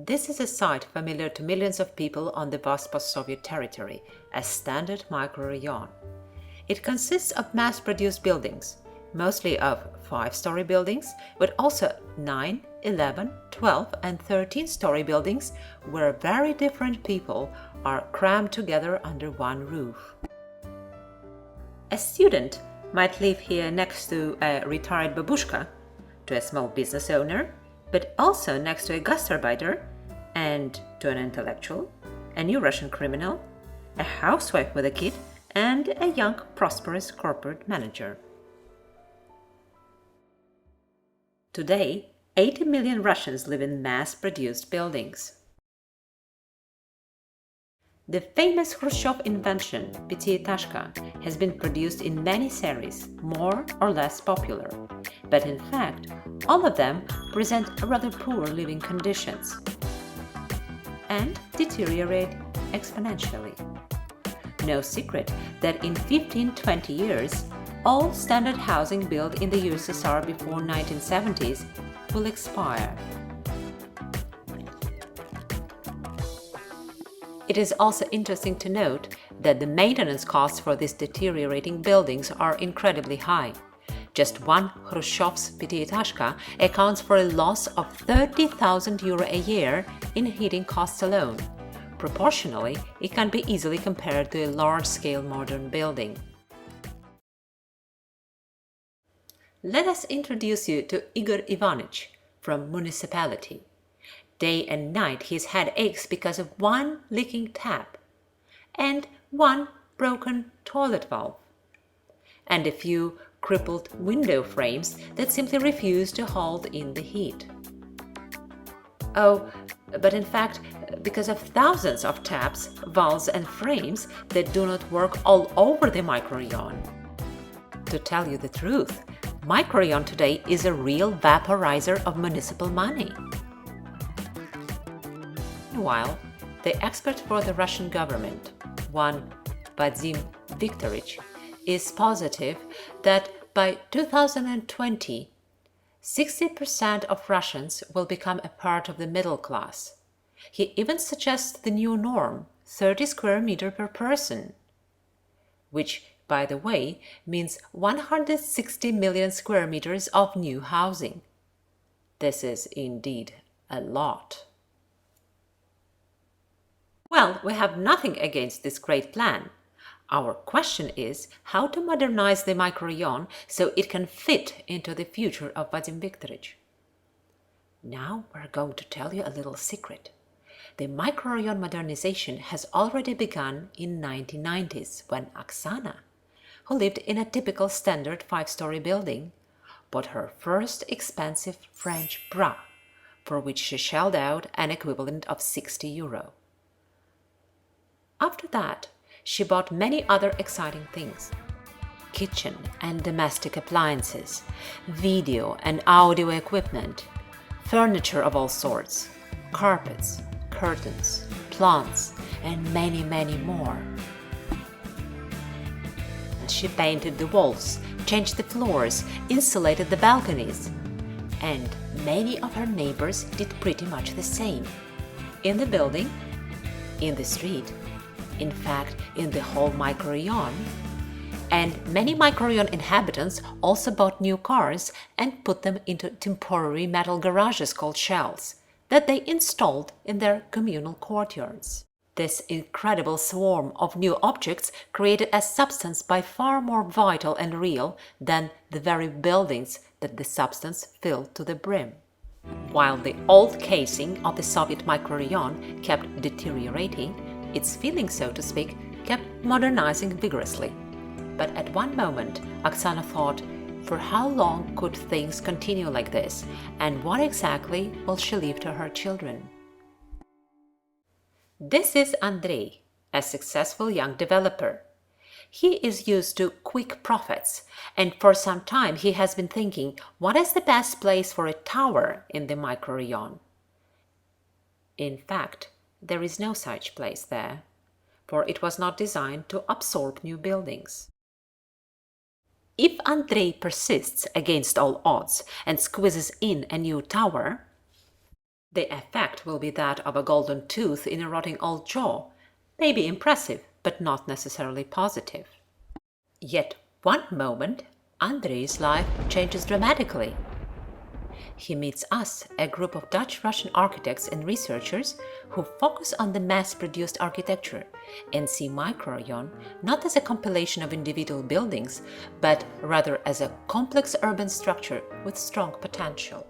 This is a site familiar to millions of people on the vast post-Soviet territory, a standard microrayon. It consists of mass-produced buildings, mostly of 5-story buildings, but also 9, 11, 12 and 13-story buildings where very different people are crammed together under one roof. A student might live here next to a retired babushka, to a small business owner, but also next to a gastarbeiter and to an intellectual, a new Russian criminal, a housewife with a kid, and a young, prosperous corporate manager. Today, 80 million Russians live in mass-produced buildings. The famous Khrushchev invention, Pятиэтажка, has been produced in many series, more or less popular. But in fact, all of them present rather poor living conditions and deteriorate exponentially. No secret that in 15-20 years, all standard housing built in the USSR before 1970s will expire. It is also interesting to note that the maintenance costs for these deteriorating buildings are incredibly high. Just one Khrushchev's Pятиэтажка accounts for a loss of €30,000 a year in heating costs alone. Proportionally, it can be easily compared to a large-scale modern building. Let us introduce you to Igor Ivanich from municipality. Day and night his head aches because of one leaking tap and one broken toilet valve and a few crippled window frames that simply refuse to hold in the heat. Oh, but in fact, because of thousands of taps, valves and frames that do not work all over the microrayon. To tell you the truth, microrayon today is a real vaporizer of municipal money. Meanwhile, the expert for the Russian government, one Vadim Viktorovich, is positive that by 2020, 60% of Russians will become a part of the middle class. He even suggests the new norm, 30 square meters per person, which, by the way, means 160 million square meters of new housing. This is indeed a lot. Well, we have nothing against this great plan. Our question is how to modernize the microrayon so it can fit into the future of Vadim Viktorovich. Now we're going to tell you a little secret. The microrayon modernization has already begun in 1990s when Oksana, who lived in a typical standard 5-story building, bought her first expensive French bra, for which she shelled out an equivalent of €60. After that, she bought many other exciting things: kitchen and domestic appliances, video and audio equipment, furniture of all sorts, carpets, curtains, plants, and many, many more. She painted the walls, changed the floors, insulated the balconies, and many of her neighbors did pretty much the same. In the building, in the street, in fact, in the whole microrayon. And many microrayon inhabitants also bought new cars and put them into temporary metal garages called shells that they installed in their communal courtyards. This incredible swarm of new objects created a substance by far more vital and real than the very buildings that the substance filled to the brim. While the old casing of the Soviet microrayon kept deteriorating, its feeling, so to speak, kept modernizing vigorously. But at one moment, Oksana thought, for how long could things continue like this, and what exactly will she leave to her children? This is Andrei, a successful young developer. He is used to quick profits, and for some time he has been thinking, what is the best place for a tower in the microrayon? In fact, there is no such place there, for it was not designed to absorb new buildings. If Andrei persists against all odds and squeezes in a new tower, The effect will be that of a golden tooth in a rotting old jaw, maybe impressive, but not necessarily positive. Yet one moment, Andrei's life changes dramatically. He meets us, a group of Dutch-Russian architects and researchers who focus on the mass-produced architecture and see Microrayon not as a compilation of individual buildings, but rather as a complex urban structure with strong potential.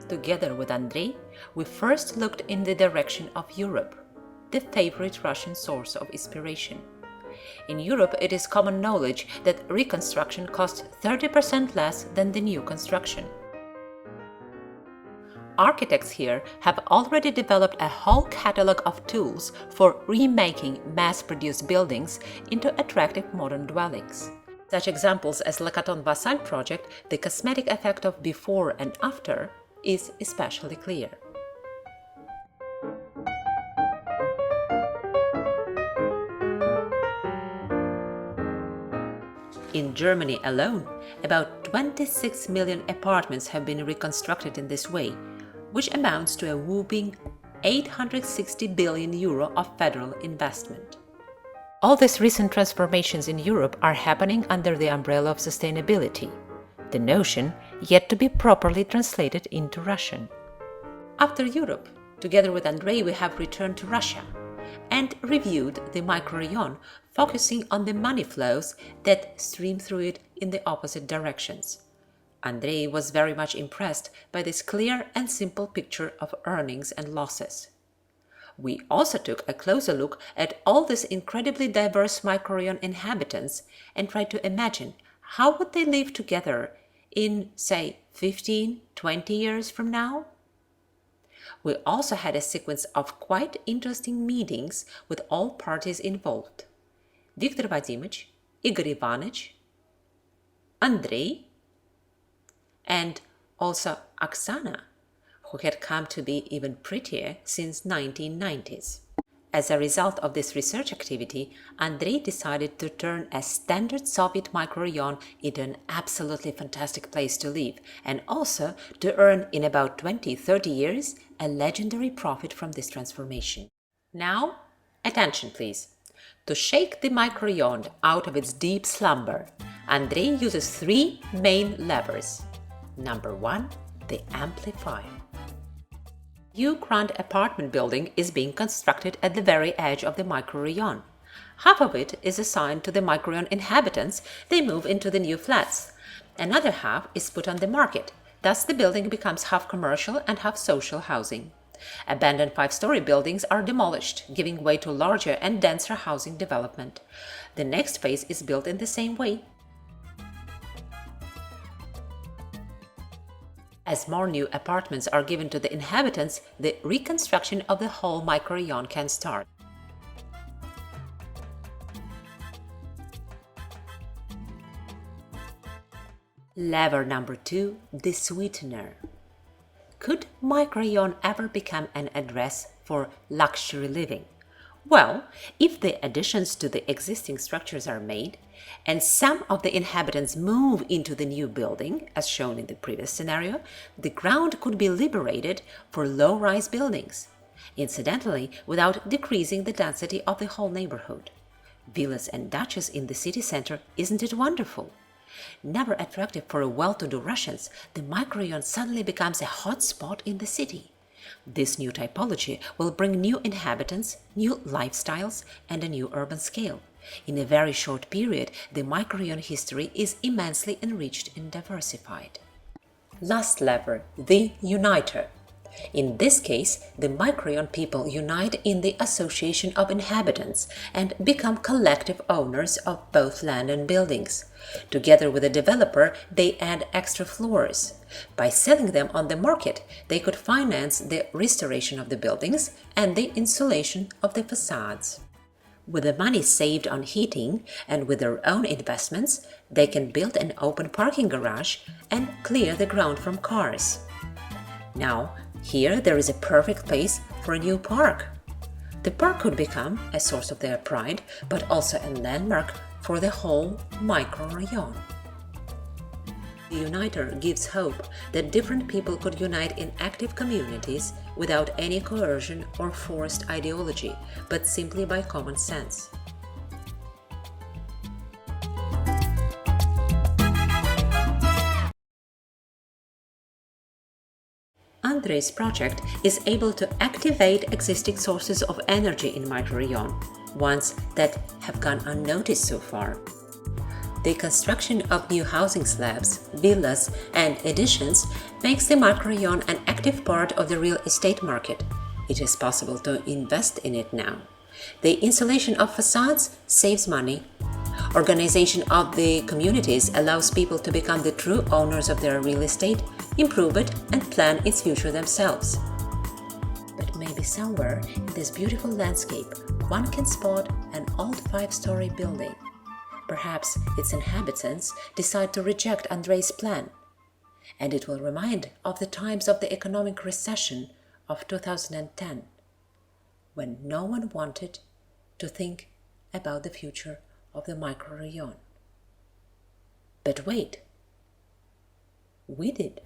Together with Andrei, we first looked in the direction of Europe, the favorite Russian source of inspiration. In Europe, it is common knowledge that reconstruction costs 30% less than the new construction. Architects here have already developed a whole catalog of tools for remaking mass-produced buildings into attractive modern dwellings. Such examples as Le Caton Vassal project, the cosmetic effect of before and after is especially clear. In Germany alone, about 26 million apartments have been reconstructed in this way, which amounts to a whopping 860 billion euro of federal investment. All these recent transformations in Europe are happening under the umbrella of sustainability, the notion yet to be properly translated into Russian. After Europe, together with Andrei, we have returned to Russia and reviewed the microrayon, focusing on the money flows that stream through it in the opposite directions. Andrei was very much impressed by this clear and simple picture of earnings and losses. We also took a closer look at all these incredibly diverse microrayon inhabitants and tried to imagine how would they live together in, say, 15, 20 years from now? We also had a sequence of quite interesting meetings with all parties involved: Viktor Vadimych, Igor Ivanich, Andrei, and also Oksana, who had come to be even prettier since 1990s. As a result of this research activity, Andrei decided to turn a standard Soviet microrayon into an absolutely fantastic place to live, and also to earn in about 20-30 years a legendary profit from this transformation. Now, attention please. To shake the microrayon out of its deep slumber, Andrei uses three main levers. Number 1, the amplifier. New grand apartment building is being constructed at the very edge of the microrayon. Half of it is assigned to the microrayon inhabitants. They move into the new flats. Another half is put on the market. Thus the building becomes half commercial and half social housing. Abandoned 5-story buildings are demolished, giving way to larger and denser housing development. The next phase is built in the same way. As more new apartments are given to the inhabitants, the reconstruction of the whole microrayon can start. Lever number 2, the sweetener. Could microrayon ever become an address for luxury living? Well, if the additions to the existing structures are made, and some of the inhabitants move into the new building, as shown in the previous scenario, the ground could be liberated for low-rise buildings, incidentally without decreasing the density of the whole neighborhood. Villas and daches in the city center, isn't it wonderful? Never attractive for well-to-do Russians, the microrayon suddenly becomes a hot spot in the city. This new typology will bring new inhabitants, new lifestyles, and a new urban scale. In a very short period, the microrayon history is immensely enriched and diversified. Last lever, the uniter. In this case, the microrayon people unite in the association of inhabitants and become collective owners of both land and buildings. Together with the developer, they add extra floors. By selling them on the market, they could finance the restoration of the buildings and the insulation of the facades. With the money saved on heating and with their own investments, they can build an open parking garage and clear the ground from cars. Now, here there is a perfect place for a new park. The park could become a source of their pride, but also a landmark for the whole microrayon. The Uniter gives hope that different people could unite in active communities without any coercion or forced ideology, but simply by common sense. Andrei's project is able to activate existing sources of energy in Microrayon, ones that have gone unnoticed so far. The construction of new housing slabs, villas, and additions makes the microrayon an active part of the real estate market. It is possible to invest in it now. The installation of facades saves money. Organization of the communities allows people to become the true owners of their real estate, improve it, and plan its future themselves. But maybe somewhere in this beautiful landscape, one can spot an old 5-story building. Perhaps its inhabitants decide to reject Andrei's plan, and it will remind of the times of the economic recession of 2010, when no one wanted to think about the future of the microrayon. But wait, we did.